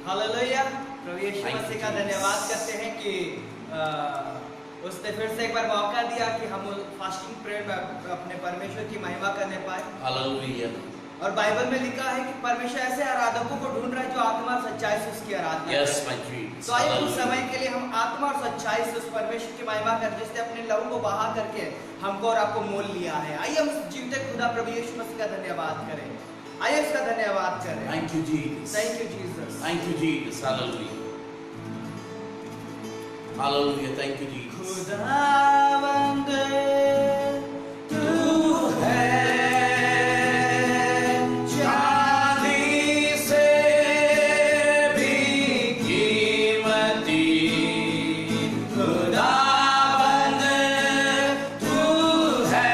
Hallelujah. प्रभु यीशु मसीह का धन्यवाद करते हैं कि उसने फिर से एक बार मौका दिया कि हम फास्टिंग प्रेयर में अपने परमेश्वर की महिमा करने पाए। Hallelujah. और बाइबल में लिखा है कि परमेश्वर ऐसे आराधकों को ढूंढ रहा है जो आत्मा और सच्चाई से उसकी आराधना Yes, करें। my dreams. तो आइए कुछ Hallelujah. समय के लिए हम आत्मा और सच्चाई से उस परमेश्वर की महिमा कर जिसने अपने लहू को बहा करके हमको और आपको मोल लिया है। आइए हम उस जीवते खुदा प्रभु यीशु मसीह का धन्यवाद करें। आइए उसका धन्यवाद करें। Thank you, Jesus. Thank you Jesus. Thank you, Jesus. Hallelujah. Hallelujah. Thank you, Jesus. खुदावंद तू है, चांदी से भी कीमती खुदावंद तू है,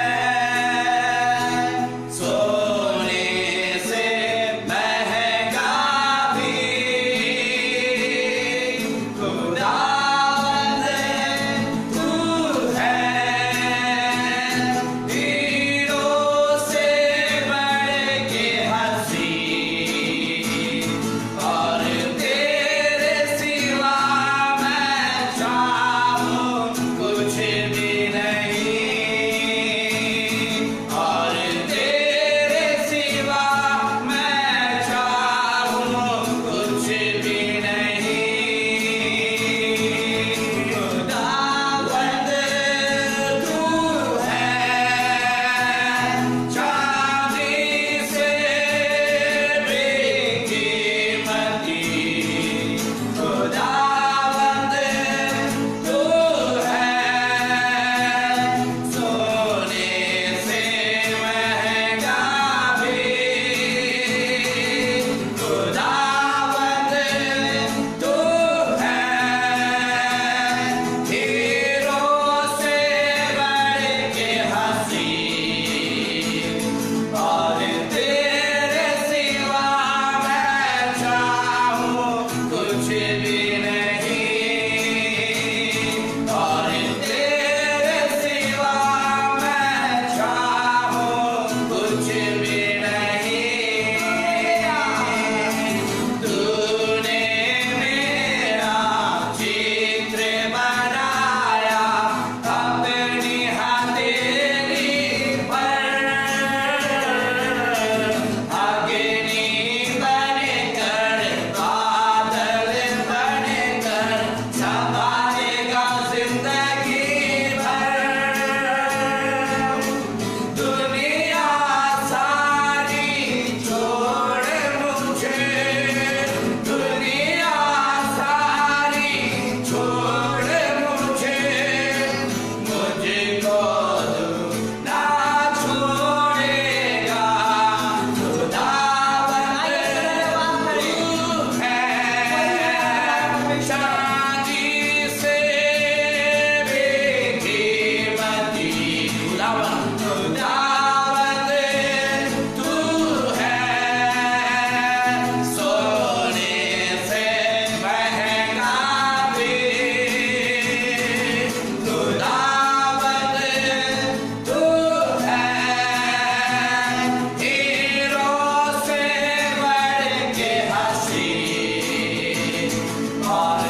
सोने से महंगा भी खुदावंद तू है, हीरों से बढ़ के हंसी और तेरे सिवा मैं चाहूं कुछ भी नहीं, और तेरे सिवा मैं चाहूं कुछ भी नहीं, खुदावंद तू है, चांदी से भी कीमती खुदावंद तू है, सोने से महंगा भी खुदावंद तू है, हीरों से बढ़ के हंसी और तेरे सिवा मैं चाहूं कुछ भी नहीं, और तेरे सिवा मैं चाहूं कुछ भी नहीं, तूने मेरा चित्र बनाया अपनी हथेली पर, अग्नि बनकर बादल बनकर संभालेगा जिंदगी भर, दुनिया सारी छोड़ मुझे, दुनिया सारी छोड़ मुझे, मुझको तू ना छोड़ेगा, खुदावंद तू है, चांदी से भी कीमती खुदावंद तू है, सोने से महंगा भी खुदावंद तू है, हीरों से बढ़ के हंसी और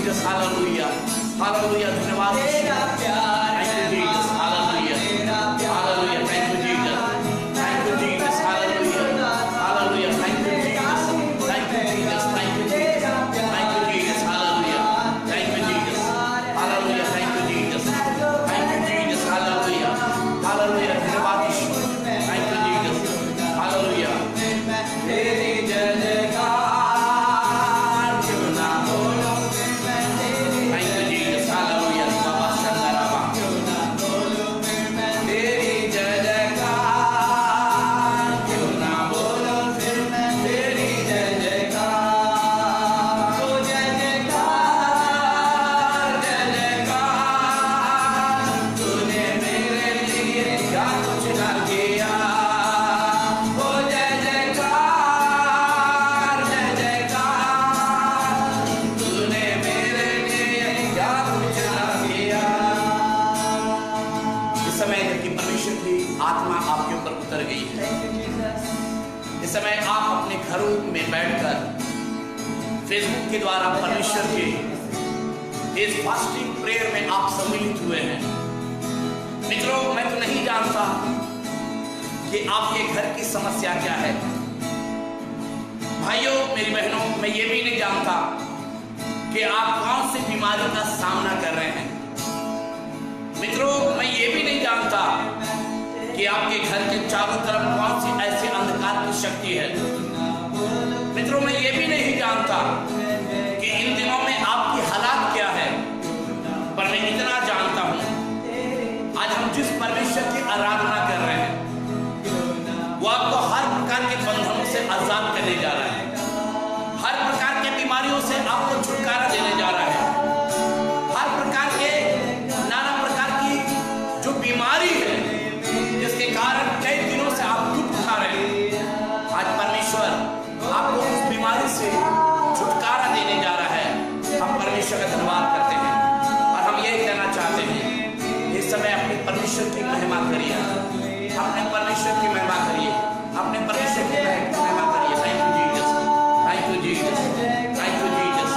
जीसस, हालेलुया, हालेलुया, धन्यवाद यीशु। तेरा प्यार Thank you, Jesus. Hallelujah. Hallelujah. Thank you, Jesus. Thank you, Jesus. Hallelujah. Hallelujah. Thank you, Jesus. Thank you, Jesus. Thank you, Jesus. Thank you, Jesus. Hallelujah. Thank you, Jesus. Hallelujah. Thank you, Jesus. Thank you, Jesus. Hallelujah. Hallelujah. धन्यवाद यीशु। Thank you, Jesus. Hallelujah. तेरी जय जयकार क्यों ना बोलूं मैं तेरी Thank you, Jesus. Hallelujah. Baba Shandaraba. क्यों ना बोलूं मैं तेरी जय जयकार क्यों ना बोलूं फिर मैं तेरी जय जयकार ओ जय जयकार तूने मेरे लिए क्या कुछ न किया। ओ जय जयकार तूने मेरे लिए क्या कुछ न किया। इस समय जबकि परमेश्वर की आत्मा आपके ऊपर उतर गई है, थैंक यू जीसस इस समय आप अपने घरों में बैठकर फेसबुक के द्वारा परमेश्वर के इस फास्टिंग प्रेयर में आप सम्मिलित हुए हैं। मित्रों, मैं तो नहीं जानता कि आपके घर की समस्या क्या है। भाइयों, मेरी बहनों, मैं ये भी नहीं जानता कि आप कौन सी बीमारी का सामना कर रहे हैं। मित्रों, मैं ये भी नहीं जानता कि आपके घर के चारों तरफ कौन सी ऐसी अंधकार की शक्ति है। मित्रों, मैं ये भी नहीं जानता कि इन दिनों में आपकी हालात क्या है, पर मैं इतना जानता हूं, आज हम जिस परमेश्वर की आराधना कर रहे हैं वो आपको हर प्रकार के बंधनों से आजाद करने जा रहा है, हर प्रकार के बीमारियों से आपको छुटकारा देने जा रहा है, हर प्रकार के नाना प्रकार की जो बीमारी है जिसके कारण कई दिनों से आप दुख उठा रहे हैं, आज परमेश्वर आपको उस बीमारी से छुटकारा देने जा रहा है। हम परमेश्वर का धन्यवाद करते हैं और हम यही कहना चाहते हैं, इस समय अपने परमेश्वर की महिमा करिए, अपने परमेश्वर की महिमा करिए, अपने परमेश्वर की महिमा करिए। Thank you Jesus, thank you Jesus, thank you Jesus.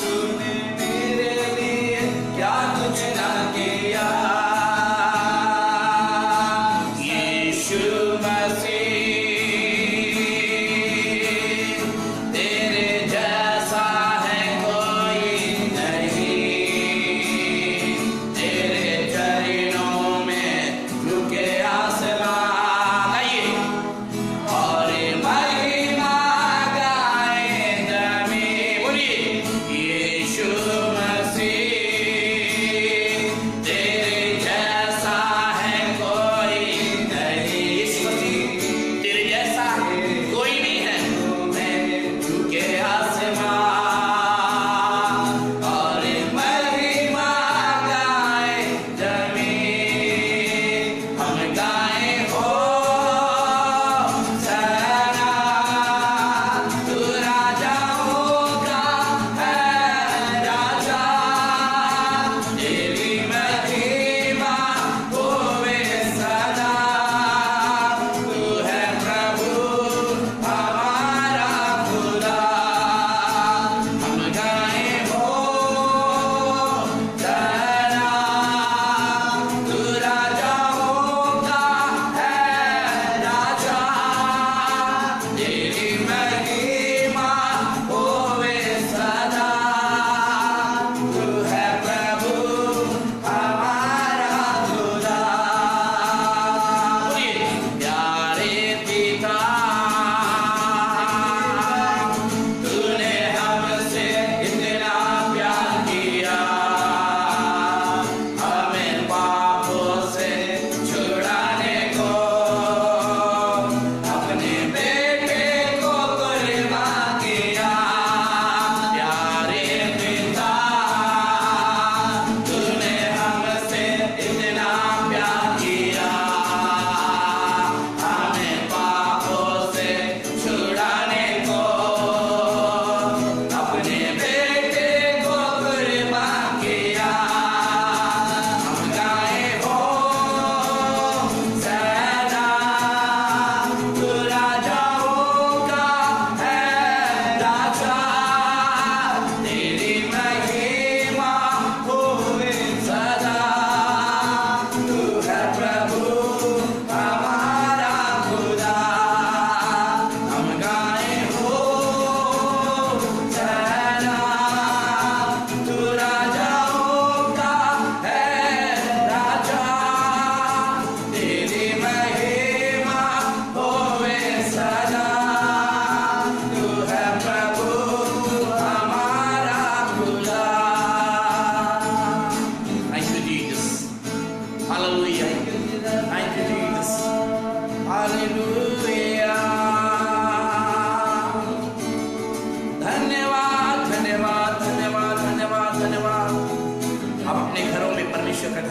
तूने मेरे लिए क्या कुछ न किया यीशु मसीह, तेरे जैसा है कोई नहीं, तेरे चरणों में झुके आसमान। गाइए,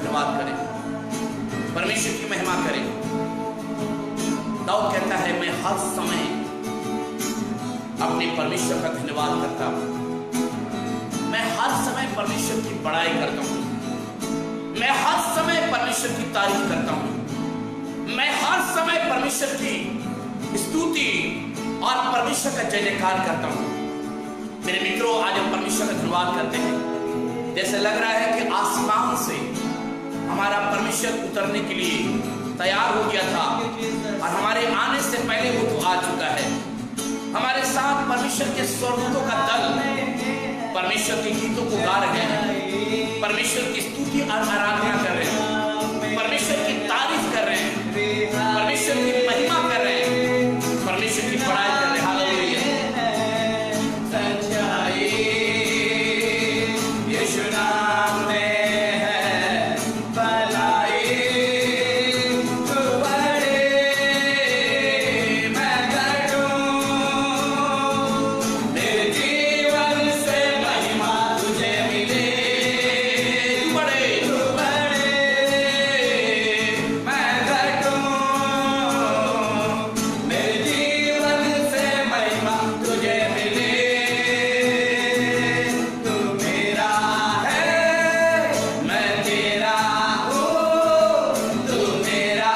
धन्यवाद करें, परमेश्वर की महिमा करें। दाऊद कहता है मैं हर समय अपने परमेश्वर का धन्यवाद करता हूं, मैं हर समय परमेश्वर की बड़ाई करता हूं, मैं हर समय परमेश्वर की तारीफ करता हूं, मैं हर समय परमेश्वर की स्तुति और परमेश्वर का जय जयकार करता हूं। मेरे मित्रों, आज हम परमेश्वर का धन्यवाद करते हैं। जैसे लग रहा है कि आसमान से हमारा परमेश्वर उतरने के लिए तैयार हो गया था और हमारे आने से पहले वो तो आ चुका है। हमारे साथ परमेश्वर के स्वर्गदूतों का दल परमेश्वर के गीतों को गा रहे हैं, परमेश्वर की स्तुति और आराधना कर रहे हैं, परमेश्वर की तारीफ कर रहे हैं, परमेश्वर की महिमा कर रहे हैं, परमेश्वर की बड़ाई कर रहे हैं। हालेलुया। सच्चाई यीशु नाम में है, भलाई तू बड़े मैं घटूं, मेरे जीवन से महिमा तुझे मिले। तू बड़े मैं घटूं, मेरे जीवन से महिमा तुझे मिले। तू मेरा है, मैं तेरा हूँ, तू मेरा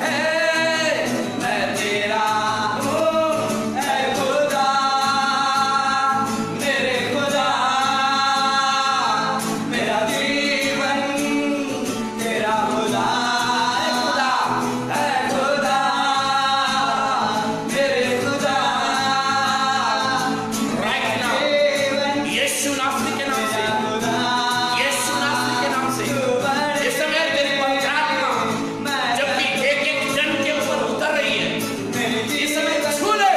है, मैं तेरा हूँ। ऐ खुदा, मेरे खुदा, मेरा जीवन तेरा खुदा। ऐ खुदा, मेरे खुदा, राइट नाउ यीशु नासरी के नाम से, यीशु नासरी के नाम से इस समय तेरी पवित्र आत्मा जब भी एक एक जन के ऊपर उतर रही है, इस समय छू ले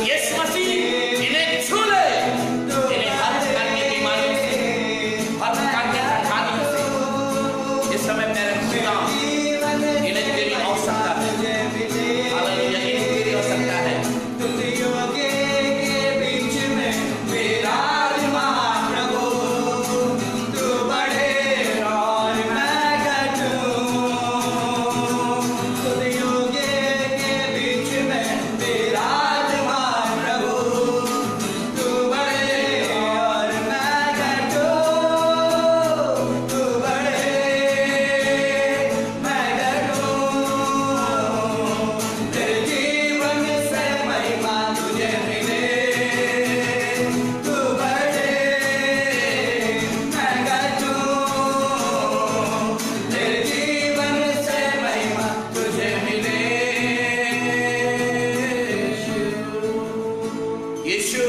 यीशु मसीह, इन्हें छू ले, इन्हें हर प्रकार की बीमारियों से, हर प्रकार के कठिनाइयों से इस समय मेरे खुदा इन्हें तेरी आवश्यकता है। हालेलुया, इन्हें तेरी आवश्यकता है। तुझियों के बीच में विराजमान प्रभु, तू बढ़े और मैं घटूं। तुझियों के बीच में विराजमान प्रभु, तू बढ़े और मैं घटूं। तू बढ़े मैं घटूं, तेरे जीवन से महिमा तुझे मिले। तू बढ़े मैं घटूं, तेरे जीवन से महिमा तुझे मिले। यीशु,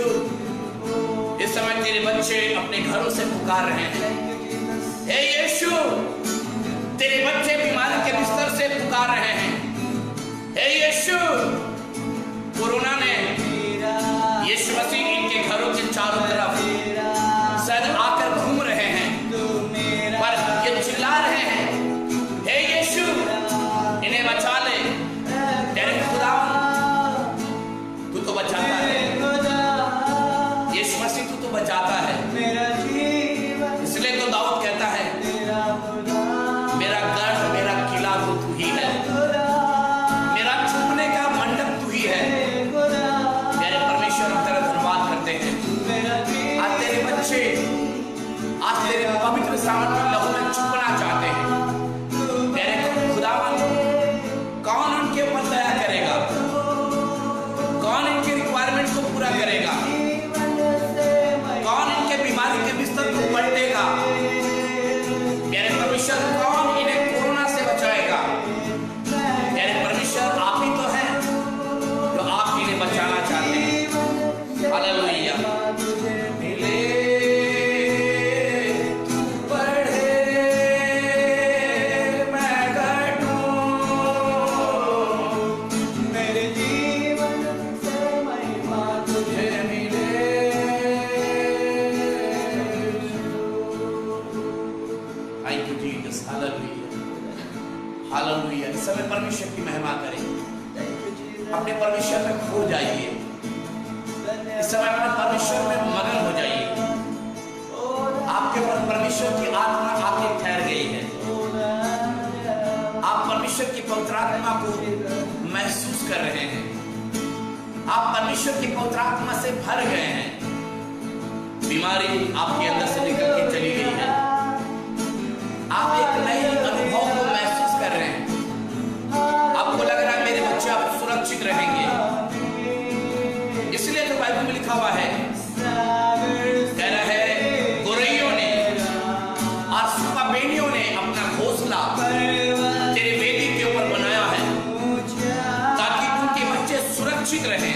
इस समय तेरे बच्चे अपने घरों से पुकार रहे हैं। हे यीशु, तेरे बच्चे बीमारी के बिस्तर से पुकार रहे हैं। हे यीशु, कोरोना ने यीशु मसीह इनके घरों के चारों तरफ शायद आकर घूम रहे हैं, पर ये चिल्ला रहे हैं, हे यीशु, इन्हें बचा ले। तेरे खुदा, तू तो बचाता है। यीशु मसीह, तू तो बचाता है। मेरा जीवन इसलिए तो दाऊद कहता है, तेरा खुदा, मेरा गढ़, मेरा किला तो तू ही है, मेरा छुपने का मंडप तू ही है। खुदा, प्यारे परमेश्वर, हम तेरा धन्यवाद करते हैं। मेरा आज तेरे बच्चे आज तेरे पवित्र सामर्थ्य लहू में छुपना चाहते हैं। प्यारे खुदावन, कौन उनके ऊपर दया करेगा? कौन इनके रिक्वायरमेंट को पूरा करेगा? कौन इनके बीमारी के बिस्तर को पलटेगा? प्यारे परमेश्वर, कौन इन्हें कोरोना से बचाएगा? प्यारे परमेश्वर, आप ही तो हैं जो आप इन्हें बचाना चाहते हैं। हालेलुया। मिले बढ़े मैं घटूं, मेरे जीवन से महिमा तुझे मिले। Thank you Jesus. Hallelujah, hallelujah. इस समय परमेश्वर की महिमा करें, अपने परमेश्वर में खो जाइए। इस समय अपने परमेश्वर में मगन हो जाइए। आपके ऊपर परमेश्वर की आत्मा आके ठहर गई है। परमेश्वर की पवित्र आत्मा को महसूस कर रहे हैं, आप परमेश्वर की पवित्र आत्मा से भर गए हैं, बीमारी आपके अंदर से निकल के चली गई है, आप एक नए अनुभव को महसूस कर रहे हैं, आपको लग रहा है मेरे बच्चे आप सुरक्षित रहेंगे। इसलिए तो बाइबल में लिखा हुआ है, कह रहा है गोरैयों ने और सुपाबेनियों ने अपना घोंसला तेरे वेदी के ऊपर बनाया है ताकि उनके बच्चे सुरक्षित रहें।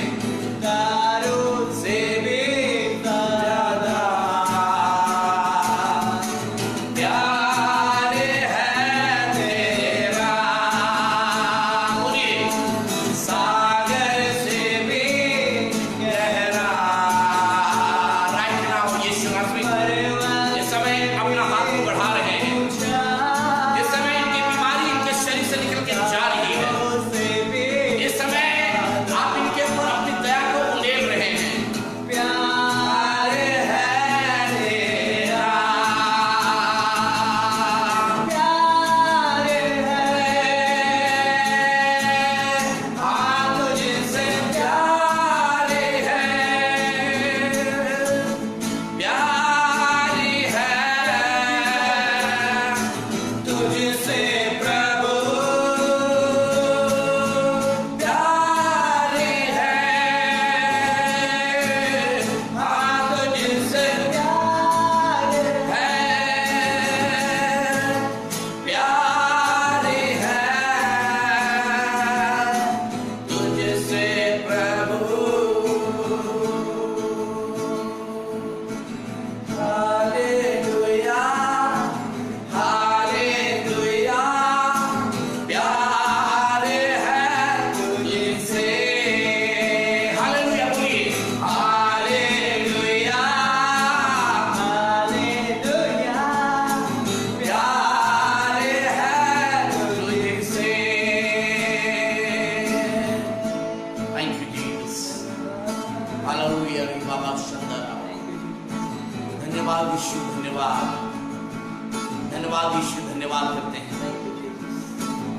धन्यवाद यीशु, धन्यवाद करते हैं,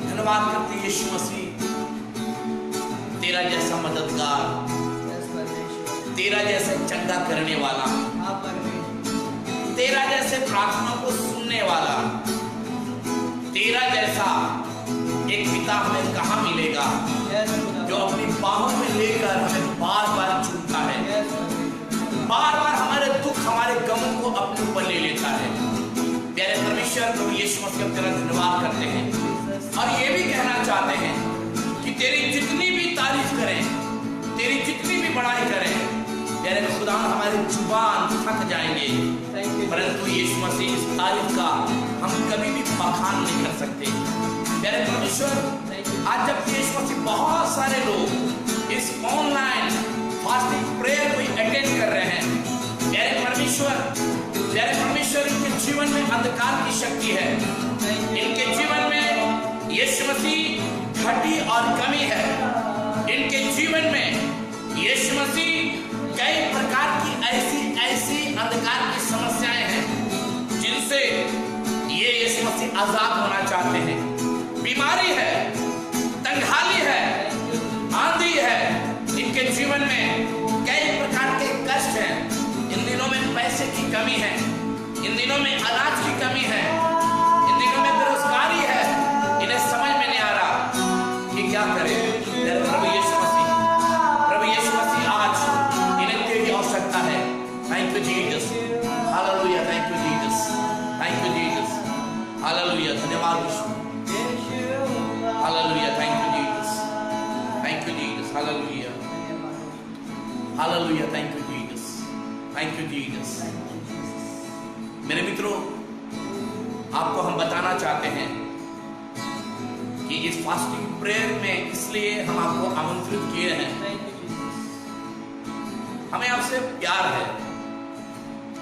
धन्यवाद करते हैं यीशु मसीह, तेरा जैसा मददगार, तेरा जैसा चंगा करने वाला, तेरा जैसे प्रार्थना को सुनने वाला, तेरा जैसा एक पिता हमें कहाँ मिलेगा जो अपनी बाहों में लेकर हमें बार बार चूमता है, बार बार हमारे दुख हमारे गम को अपने ऊपर ले लेता है। प्यारे परमेश्वर प्रभु यीशु मसीह हम तेरा धन्यवाद करते हैं और ये भी कहना चाहते हैं कि तेरी जितनी भी तारीफ करें, तेरी जितनी भी बड़ाई करें, प्यारे खुदा हमारे जुबान थक जाएंगे, परंतु यीशु मसीह इस तारीफ का हम कभी भी बखान नहीं कर सकते। प्यारे परमेश्वर आज जब यीशु मसीह बहुत सारे लोग इस ऑनलाइन फास्टिंग प्रेयर को अटेंड कर रहे हैं, प्यारे परमेश्वर इनके जीवन में अंधकार की शक्ति है, इनके जीवन में यीशु मसीह घटी और कमी है, इनके जीवन में यीशु मसीह कई प्रकार की ऐसी अंधकार की समस्याएं हैं जिनसे ये यीशु मसीह आजाद होना चाहते हैं। बीमारी है, तंगहाली है, आंधी है, इनके जीवन में कई प्रकार के कष्ट हैं, इन दिनों में पैसे की कमी है, इन दिनों में अनाज की कमी है, इन दिनों में बेरोजगारी है, इन्हें समझ में नहीं आ रहा कि क्या करें। प्रभु यीशु मसीह आज इन्हें तेरी आवश्यकता है। Thank you Jesus, hallelujah, thank you Jesus, thank you Jesus, hallelujah, धन्यवाद यीशु, hallelujah, thank you Jesus, thank you Jesus, hallelujah, hallelujah, thank you Jesus, thank you Jesus. मेरे मित्रों, आपको हम बताना चाहते हैं कि इस फास्टिंग प्रेयर में इसलिए हम आपको आमंत्रित किए हैं, हमें आपसे प्यार है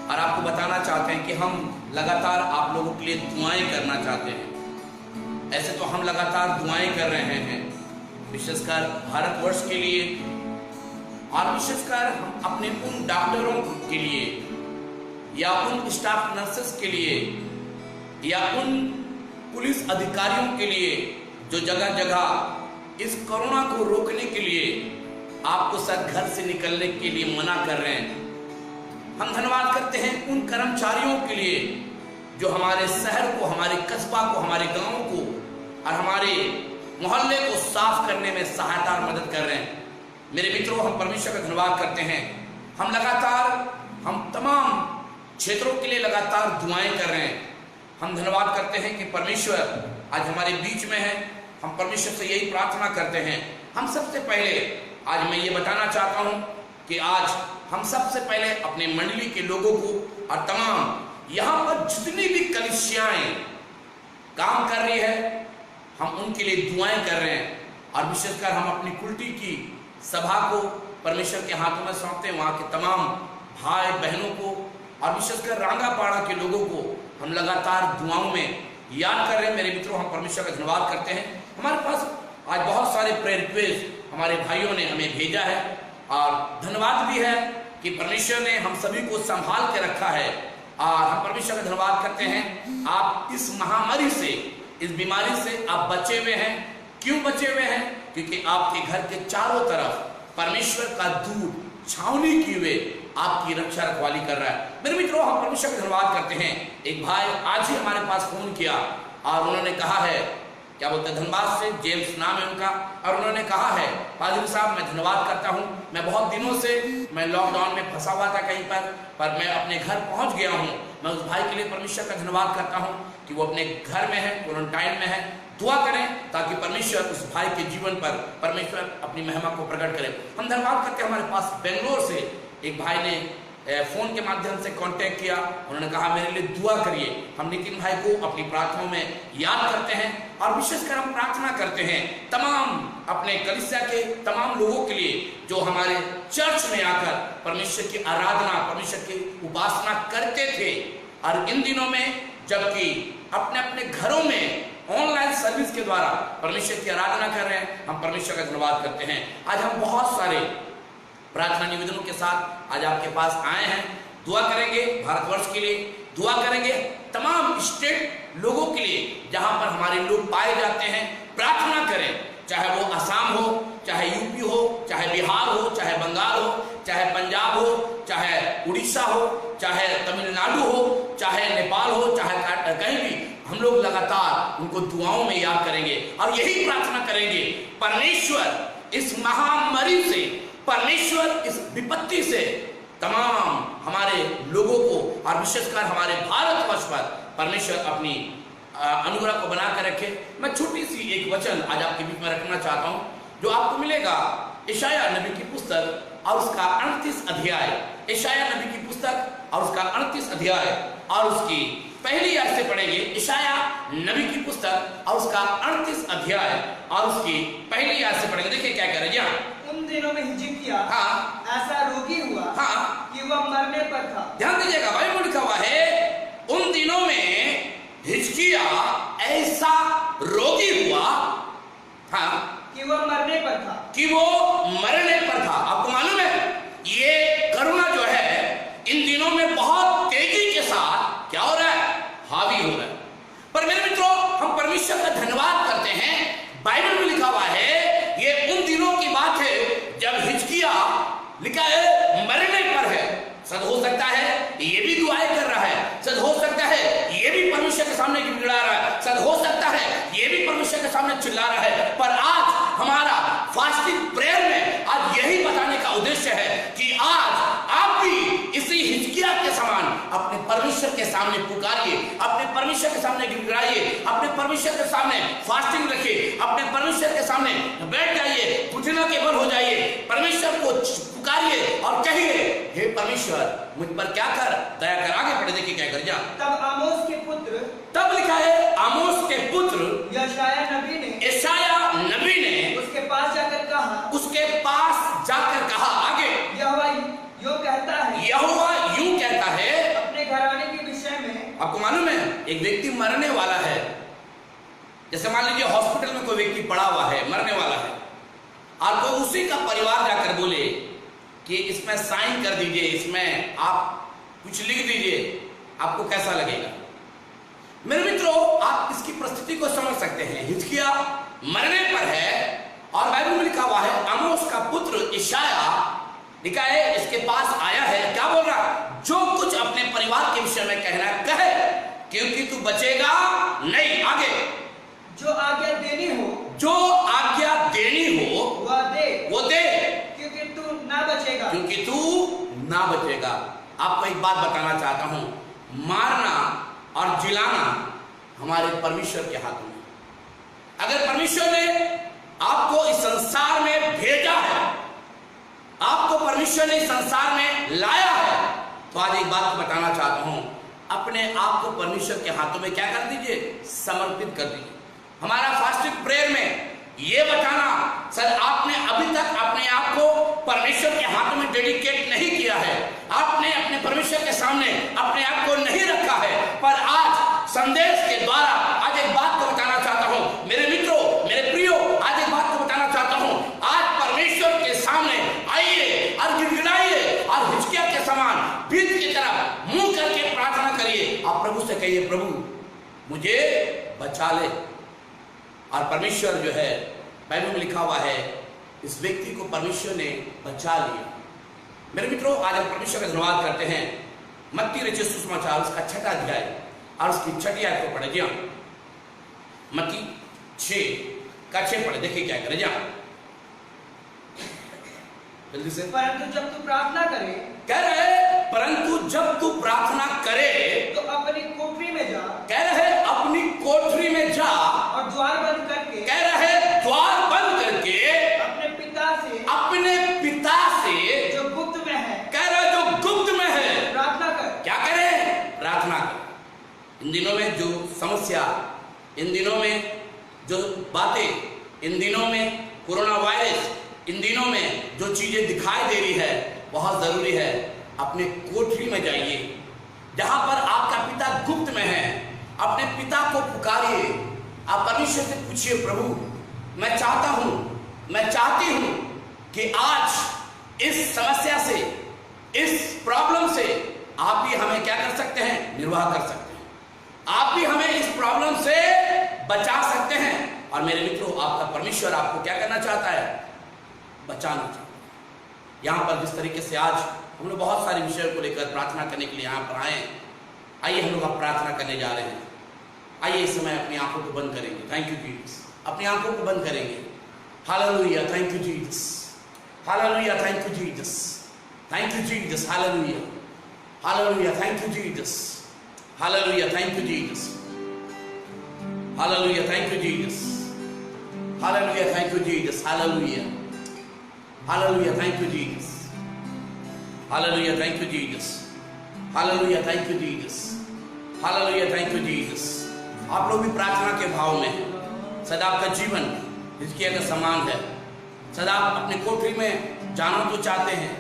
और आपको बताना चाहते हैं कि हम लगातार आप लोगों के लिए दुआएं करना चाहते हैं। ऐसे तो हम लगातार दुआएं कर रहे हैं, विशेषकर भारतवर्ष के लिए और विशेषकर हम अपने उन डॉक्टरों के लिए या उन स्टाफ नर्सेस के लिए या उन पुलिस अधिकारियों के लिए जो जगह जगह इस कोरोना को रोकने के लिए आपको सब घर से निकलने के लिए मना कर रहे हैं, हम धन्यवाद करते हैं उन कर्मचारियों के लिए जो हमारे शहर को, हमारे कस्बा को, हमारे गांव को और हमारे मोहल्ले को साफ करने में सहायता और मदद कर रहे हैं। मेरे मित्रों, हम परमेश्वर का धन्यवाद करते हैं। हम तमाम क्षेत्रों के लिए लगातार दुआएं कर रहे हैं। हम धन्यवाद करते हैं कि परमेश्वर आज हमारे बीच में है। हम परमेश्वर से यही प्रार्थना करते हैं। हम सबसे पहले आज मैं ये बताना चाहता हूं कि आज हम सबसे पहले अपने मंडली के लोगों को और तमाम यहाँ पर जितनी भी कलीसियाएं काम कर रही है, हम उनके लिए दुआएं कर रहे हैं। और विशेषकर हम अपनी कुल्टी की सभा को परमेश्वर के हाथों में सौंपते हैं। वहाँ के तमाम भाई बहनों को और विशेषकर रांगापाड़ा के लोगों को हम लगातार दुआओं में याद कर रहे हैं। मेरे मित्रों, हम परमेश्वर का धन्यवाद करते हैं। हमारे पास आज बहुत सारे प्रेयर रिक्वेस्ट हमारे भाइयों ने हमें भेजा है और धन्यवाद भी है कि परमेश्वर ने हम सभी को संभाल के रखा है। और हम परमेश्वर का धन्यवाद करते हैं, आप इस महामारी से, इस बीमारी से आप बचे हुए हैं। क्यों बचे हुए हैं? क्योंकि आपके घर के चारों तरफ परमेश्वर का दूत छावनी किए हुए आपकी रक्षा रखवाली कर रहा है। मेरे मित्रों, हम परमेश्वर का धन्यवाद करते हैं। एक भाई आज ही हमारे पास फोन किया और उन्होंने कहा है, क्या बोलते हैं, धनबाद से, जेम्स नाम है उनका, और उन्होंने कहा है, पादरी साहब मैं धन्यवाद करता हूं, मैं बहुत दिनों से मैं लॉकडाउन में फंसा हुआ था कहीं पर मैं अपने घर पहुंच गया हूं। मैं उस भाई के लिए परमेश्वर का धन्यवाद करता हूं कि वो अपने घर में है, क्वारंटाइन में है। दुआ करें ताकि परमेश्वर उस भाई के जीवन पर परमेश्वर अपनी महिमा को प्रकट करे। हम धन्यवाद करते हैं, हमारे पास बेंगलोर से एक भाई ने फोन के माध्यम से कांटेक्ट किया। उन्होंने कहा मेरे लिए दुआ करिए। हम नितिन भाई को अपनी प्रार्थनाओं में याद करते हैं और विशेषकर हम प्रार्थना करते हैं तमाम अपने कलीसिया के तमाम लोगों के लिए जो हमारे चर्च में आकर परमेश्वर की आराधना, परमेश्वर की उपासना करते थे और इन दिनों में जबकि अपने अपने घरों में ऑनलाइन सर्विस के द्वारा परमेश्वर की आराधना कर रहे हैं। हम परमेश्वर का धन्यवाद करते हैं। आज हम बहुत सारे प्रार्थना निवेदनों के साथ आज आपके पास आए हैं। दुआ करेंगे भारतवर्ष के लिए, दुआ करेंगे तमाम स्टेट लोगों के लिए जहां पर हमारे लोग पाए जाते हैं। प्रार्थना करें, चाहे वो असम हो, चाहे यूपी हो, चाहे बिहार हो, चाहे बंगाल हो, चाहे पंजाब हो, चाहे उड़ीसा हो, चाहे तमिलनाडु हो, चाहे नेपाल हो, चाहे कहीं भी, हम लोग लगातार उनको दुआओं में याद करेंगे और यही प्रार्थना करेंगे, परमेश्वर इस महामारी से, परमेश्वर इस विपत्ति से तमाम हमारे लोगों को और विशेषकर हमारे भारतवर्ष पर परमेश्वर अपनी अनुग्रह को बना कर रखे। मैं छोटी सी एक वचन आज आपके बीच में रखना चाहता हूं जो आपको मिलेगा यशायाह नबी की पुस्तक और उसका 38 अध्याय। यशायाह नबी की पुस्तक और उसका 38 अध्याय और उसकी पहली आयत से पढ़ेंगे। यशायाह नबी की पुस्तक और उसका 38 अध्याय और उसकी पहली आयत से पढ़ेंगे। देखिए क्या कह रहे हैं। उन दिनों में हिजकिय्याह हाँ, ऐसा रोगी हुआ कि वह मरने पर था। ध्यान दीजिएगा, बाइबल में लिखा हुआ है उन दिनों में हिजकिय्याह ऐसा रोगी हुआ, हाँ, कि वह मरने पर था, कि वो मरने पर था। आपको मालूम है ये कोरोना जो है इन दिनों में बहुत तेजी के साथ क्या हो रहा है, हावी हो रहा है। पर मेरे मित्रों, हम परमेश्वर का धन्यवाद करते हैं। बाइबल में लिखा हुआ है ये उन दिनों की बात है जब हिजकिय्याह लिखा है मरने पर है। सद हो सकता है ये भी दुआएं कर रहा है, सद हो सकता है ये भी परमेश्वर के सामने गिड़गिड़ा रहा है, सद हो सकता है ये भी परमेश्वर के सामने चिल्ला रहा है। पर आज हमारा फास्टिंग प्रेयर में आज यही बताने का उद्देश्य है कि आज आप भी इसी हिजकिय्याह के समान अपने परमेश्वर के सामने पुकारिए, अपने परमेश्वर के सामने गिड़गिड़ाइए, अपने परमेश्वर के सामने फास्टिंग रखिए, अपने परमेश्वर के सामने बैठ जाइए, घुटनों के बल हो जाइए, परमेश्वर को पुकारिए और कहिए हे परमेश्वर मुझ पर क्या कर, दया कर। आगे पढ़े, देखिए क्या कर। जा तब आमोस के पुत्र, तब लिखा है आमोस के पुत्र यशायाह नबी ने उसके पास जाकर कहा, आगे यहोवा यूं कहता है अपने घराने के विषय में। आपको मालूम है एक व्यक्ति मरने वाला है, जैसे मान लीजिए हॉस्पिटल में कोई व्यक्ति पड़ा हुआ है, मरने वाला है, और कोई उसी का परिवार जाकर बोले कि इसमें साइन कर दीजिए, इसमें आप कुछ लिख दीजिए, आपको कैसा लगेगा? मेरे मित्रों, आप इसकी परिस्थिति को समझ सकते हैं। हिजकिय्याह मरने पर है। और बाइबल में लिखा हुआ है, आमोस का पुत्र यशायाह लिखा है, इसके पास आया है, क्या बोल रहा, जो कुछ अपने परिवार के विषय में कहना कहे, क्योंकि तू बचेगा नहीं। आगे, जो आज्ञा देनी हो, जो आज्ञा देनी हो वो दे, क्योंकि तू ना बचेगा, क्योंकि तू ना बचेगा। आपको एक बात बताना चाहता हूं, मारना और जिलाना हमारे परमेश्वर के हाथ में। अगर परमेश्वर ने आपको इस संसार में भेजा है, आपको परमेश्वर ने इस संसार में लाया है, तो आज एक बात बताना चाहता हूं, अपने आप को परमेश्वर के हाथों में क्या कर दीजिए, समर्पित कर दीजिए। हमारा फास्टिंग प्रेयर में ये बताना, सर आपने अभी तक अपने आप को परमेश्वर के हाथों में डेडिकेट नहीं किया है, आपने अपने परमेश्वर के सामने अपने आप को नहीं रखा है, पर आज संदेश के द्वारा आज एक बात को बताना चाहता हूं, मेरे मित्रों, मेरे प्रियो, आज एक बात को बताना चाहता हूं, आज परमेश्वर के सामने आइए और गिड़गिड़ाइए और हिचकिया के समान बीच की तरफ मुंह करके प्रार्थना करिए। आप प्रभु से कहिए, प्रभु मुझे बचा ले। और परमेश्वर जो है, बाइबल में लिखा हुआ है, इस व्यक्ति को परमेश्वर ने बचा लिया। मेरे मित्रों, आज हम परमेश्वर का धन्यवाद करते हैं। मत्ती रचित सुसमाचार उसका 6वां अध्याय और उसकी 6वीं आयत को पढ़े। जी हाँ, मत्ती 6 पढ़े, देखिए क्या करे। जी हाँ, जल्दी से। परंतु जब तू प्रार्थना करे, कह रहे परंतु जब तू प्रार्थना करे तो अपनी कोठरी में जा, कह रहे अपनी कोठरी में जा, और द्वार बंद करके, कह रहे द्वार बंद करके अपने पिता से जो गुप्त में है, कह रहे जो गुप्त में है, प्रार्थना कर। क्या करे, प्रार्थना कर। इन दिनों में जो समस्या, इन दिनों में जो बातें, इन दिनों में कोरोना वायरस, इन दिनों में जो चीजें दिखाई दे रही है, बहुत जरूरी है अपने कोठरी में जाइए, जहां पर आपका पिता गुप्त में है। अपने पिता को पुकारिए, आप परमेश्वर से पूछिए, प्रभु मैं चाहता हूं, मैं चाहती हूं कि आज इस समस्या से, इस प्रॉब्लम से आप भी हमें क्या कर सकते हैं, निर्वाह कर सकते हैं, आप भी हमें इस प्रॉब्लम से बचा सकते हैं। और मेरे मित्रों, आपका परमेश्वर आपको क्या करना चाहता है, बचाना चाहता है। यहाँ पर जिस तरीके से आज हम लोग बहुत सारे विषयों को लेकर प्रार्थना करने के लिए यहाँ पर आए, आइए हम लोग अब प्रार्थना करने जा रहे हैं। आइए इस समय अपनी आंखों को बंद करेंगे। थैंक यू जीसस, अपनी आंखों को बंद करेंगे। Hallelujah, thank you Jesus, hallelujah, thank you Jesus, thank you Jesus, hallelujah, hallelujah, thank you Jesus, hallelujah, thank you Jesus, hallelujah, thank you Jesus, hallelujah, thank you Jesus, hallelujah, hallelujah, thank you Jesus, hallelujah, thank you Jesus, hallelujah, thank you Jesus, hallelujah, thank you Jesus. आप लोग भी प्रार्थना के भाव में हैं। सदा आपका जीवन इसकी अगर समान है, सदा आप अपनी कोठरी में जाना तो चाहते हैं,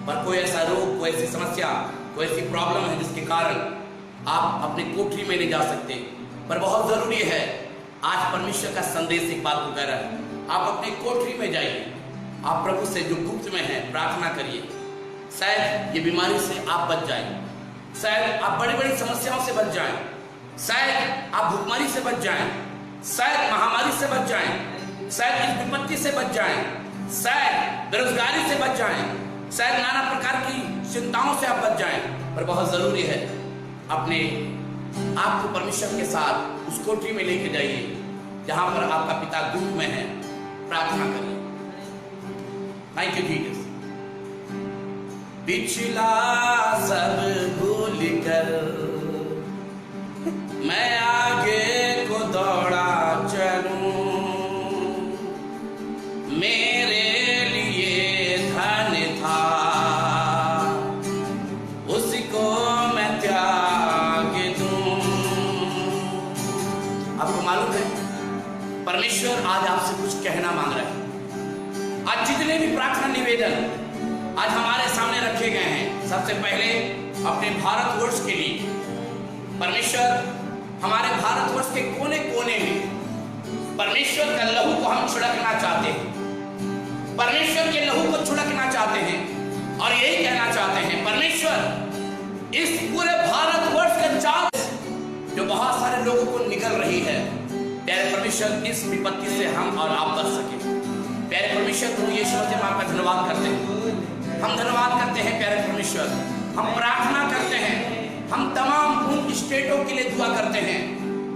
पर कोई ऐसा रोग, कोई ऐसी समस्या, कोई ऐसी प्रॉब्लम है जिसके कारण आप अपनी कोठरी में नहीं जा सकते। पर बहुत जरूरी है, आज परमेश्वर का संदेश एक बात को कह रहा है, आप अपनी कोठरी में जाइए, आप प्रभु से जो गुप्त में है प्रार्थना करिए। शायद ये बीमारी से आप बच जाएं, शायद आप बड़ी बड़ी समस्याओं से बच जाएं, शायद आप भुखमरी से बच जाएं, शायद महामारी से बच जाएं, शायद इस विपत्ति से बच जाएं, शायद बेरोजगारी से बच जाएं, शायद नाना प्रकार की चिंताओं से आप बच जाएं। पर बहुत जरूरी है अपने आप को परमेश्वर के साथ उस कोठरी में लेके जाइए जहां पर आपका पिता गुप्त में है, प्रार्थना करिए। Thank you Jesus. पिछला सब भूल कर मैं आगे को दौड़ा चलूं, मेरे लिए धन था उसको मैं त्याग दूं। आपको मालूम है परमेश्वर आज आपसे कुछ कहना मांग रहा है। आज जितने भी प्रार्थना निवेदन आज हमारे सामने रखे गए हैं, सबसे पहले अपने भारतवर्ष के लिए परमेश्वर हमारे भारतवर्ष के कोने कोने में परमेश्वर का लहू को हम छिड़कना चाहते हैं, परमेश्वर के लहू को छिड़कना चाहते हैं और यही कहना चाहते हैं, परमेश्वर इस पूरे भारतवर्ष के चाल जो बहुत सारे लोगों को निकल रही है, प्यारे परमेश्वर इस विपत्ति से हम और आप बच सके। प्यारे परमेश्वर प्रभु यीशु मसीह हम आपका धन्यवाद करते हैं। हम धन्यवाद करते हैं प्यारे परमेश्वर। हम प्रार्थना करते हैं, हम तमाम उन स्टेटों के लिए दुआ करते हैं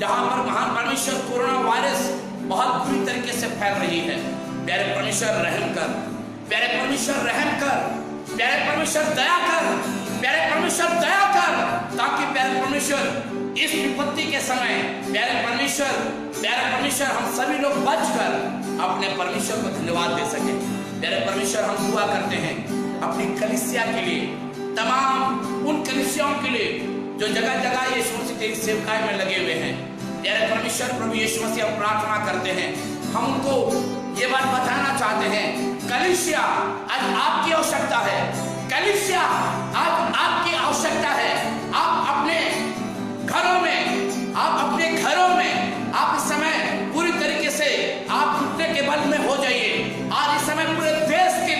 जहां पर महान परमेश्वर कोरोना वायरस बहुत बुरी तरीके से फैल रही है। प्यारे परमेश्वर रहम कर, प्यारे परमेश्वर रहम कर, प्यारे परमेश्वर दया कर, प्यारे परमेश्वर दया कर, ताकि प्यारे परमेश्वर इस विपत्ति के समय प्यारे परमेश्वर हम सभी लोग बचकर अपने परमेश्वर को धन्यवाद दे सके। प्यारे परमेश्वर हम दुआ करते हैं अपनी कलीसिया के लिए, तमाम उन कलीसियाओं के लिए जो जगह जगह यीशु मसीह तेरी सेवकाई में लगे हुए हैं। प्यारे परमेश्वर प्रभु यीशु मसीह हम प्रार्थना करते हैं, हम उनको ये बात बताना चाहते हैं, कलीसिया आज आपकी आवश्यकता है, कलीसिया आज आपकी आवश्यकता है। आप अपने घरों में आप इस समय पूरी तरीके से आप घुटने के बल में हो जाइए। आज इस समय पूरे देश के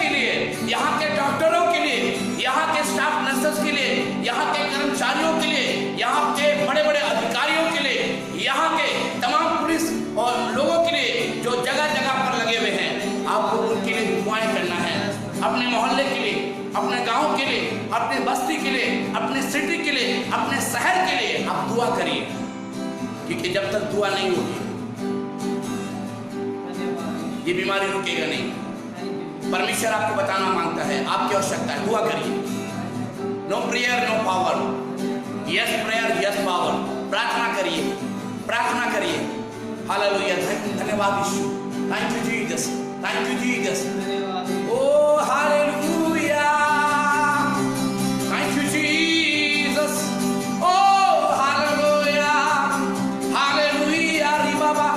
लिए, यहाँ के डॉक्टरों के लिए, यहाँ के स्टाफ नर्सेस के लिए, यहाँ के कर्मचारियों के लिए, यहाँ के बड़े बड़े अधिकारियों के लिए, यहाँ के तमाम पुलिस और लोगों के लिए जो जगह जगह पर लगे हुए हैं, आपको उनके लिए दुआएं करना है। अपने मोहल्ले के लिए, अपने गांव के लिए, अपने बस्ती के लिए, अपने सिटी के लिए, अपने शहर के लिए आप दुआ करिए, क्योंकि जब तक दुआ नहीं होगी ये बीमारी रुकेगा नहीं। परमेश्वर आपको बताना मांगता है, आपकी आवश्यकता है, दुआ करिए। No prayer no power, yes prayer yes power. प्रार्थना करिए, प्रार्थना करिए। हालेलुया, धन्यवाद यीशु, thank you Jesus, thank you Jesus. Oh hallelujah, thank you Jesus. Oh hallelujah, hallelujah री बाबा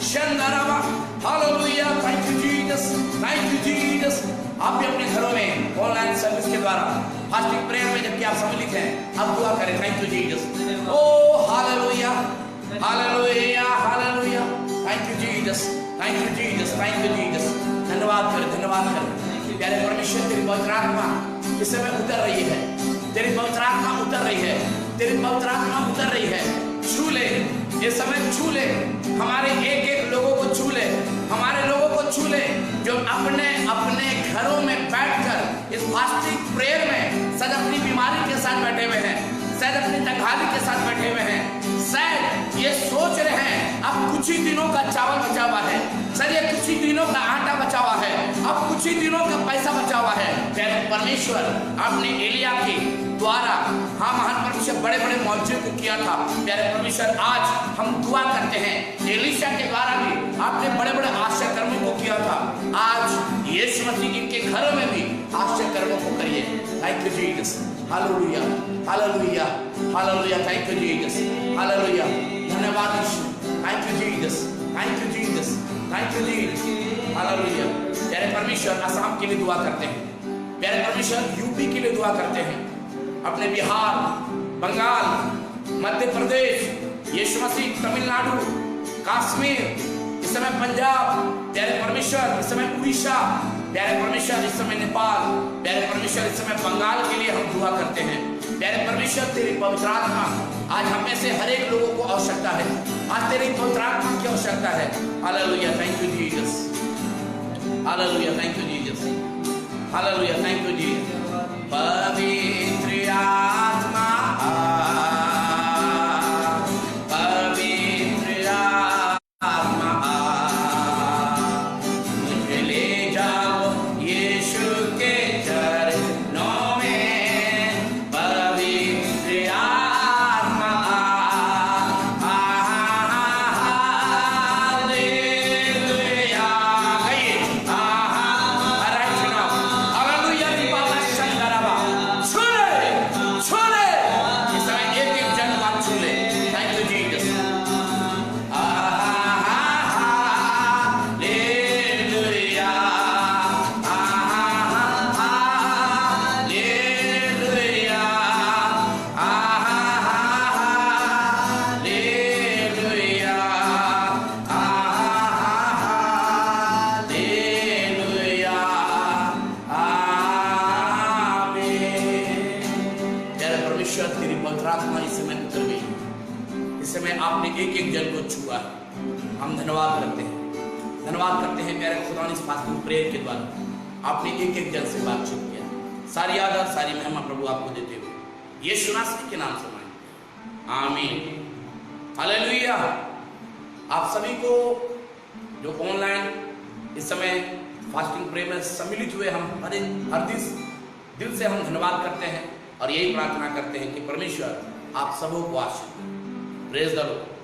शंदराबा, hallelujah, thank you Jesus, thank you Jesus. आप भी अपने घरों में ऑनलाइन सर्विस के द्वारा फास्टिंग प्रेयर में जबकि आप सम्मिलित हैं, आप दुआ करें, thank you Jesus. Oh hallelujah, hallelujah, hallelujah, thank you Jesus, thank you Jesus, thank you Jesus. धन्यवाद करें, धन्यवाद करें। प्यारे परमेश्वर तेरी पवित्र आत्मा इस समय उतर रही है, तेरी पवित्र आत्मा उतर रही है, तेरी पवित्र आत्मा उतर रही है। छू ले, ये समय छू ले, हमारे एक एक लोगों को छू ले, हमारे लोगों को छू ले जो अपने अपने घरों में बैठकर इस फास्टिंग प्रेयर में शायद अपनी बीमारी के साथ बैठे हुए हैं, शायद अपनी तंगहाली के साथ बैठे हुए हैं, शायद ये सोच रहे हैं अब कुछ ही दिनों का चावल बचा हुआ है, शायद ये कुछ ही दिनों का आटा बचा हुआ है, अब कुछ ही दिनों का पैसा बचा हुआ है। प्यारे परमेश्वर आपने एलिया के द्वारा महान परमेश्वर बड़े बड़े मौजूद को किया था। प्यारे परमेश्वर आज हम दुआ करते हैं, एलीशा के द्वारा भी आपने बड़े बड़े आश्चर्य कर्मों को किया था, आज यीशु मसीह इनके घरों में भी आश्चर्य कर्मों को करिए। Thank you Jesus, hallelujah, hallelujah, hallelujah, thank you Jesus, hallelujah, धन्यवाद यीशु, thank you Jesus, thank you Jesus, thank you Jesus, hallelujah. प्यारे परमेश्वर असम के लिए दुआ करते हैं, प्यारे परमेश्वर यूपी के लिए दुआ करते हैं, अपने बिहार, बंगाल, मध्य प्रदेश, यीशु मसीह, तमिलनाडु, कश्मीर, इस समय पंजाब, प्यारे परमेश्वर इस समय उड़ीसा, प्यारे परमेश्वर इस समय नेपाल, प्यारे परमेश्वर इस समय बंगाल के लिए हम दुआ करते हैं। प्यारे परमेश्वर तेरी पवित्र आत्मा आज हमें से हर एक लोगों को आवश्यकता है, आज तेरी पवित्र आत्मा की आवश्यकता है। Hallelujah, thank you Jesus, hallelujah, thank you Jesus, hallelujah, thank you Jesus. पवित्र आत्मा इस समय आपने एक एक जन को छुआ है। हम धन्यवाद करते हैं प्यारे खुदा ने इस फास्टिंग प्रेयर के द्वारा आपने एक एक जन से बातचीत किया। सारी आदर सारी महिमा प्रभु आपको देते हुए यीशु नासरी के नाम से मांगते, आमीन, हालेलुया। आप सभी को जो ऑनलाइन इस समय फास्टिंग प्रेयर में सम्मिलित हुए, हम हर दिल से हम धन्यवाद करते हैं और यही प्रार्थना करते हैं कि परमेश्वर आप सबों को आशीर्वाद दे। Praise the Lord.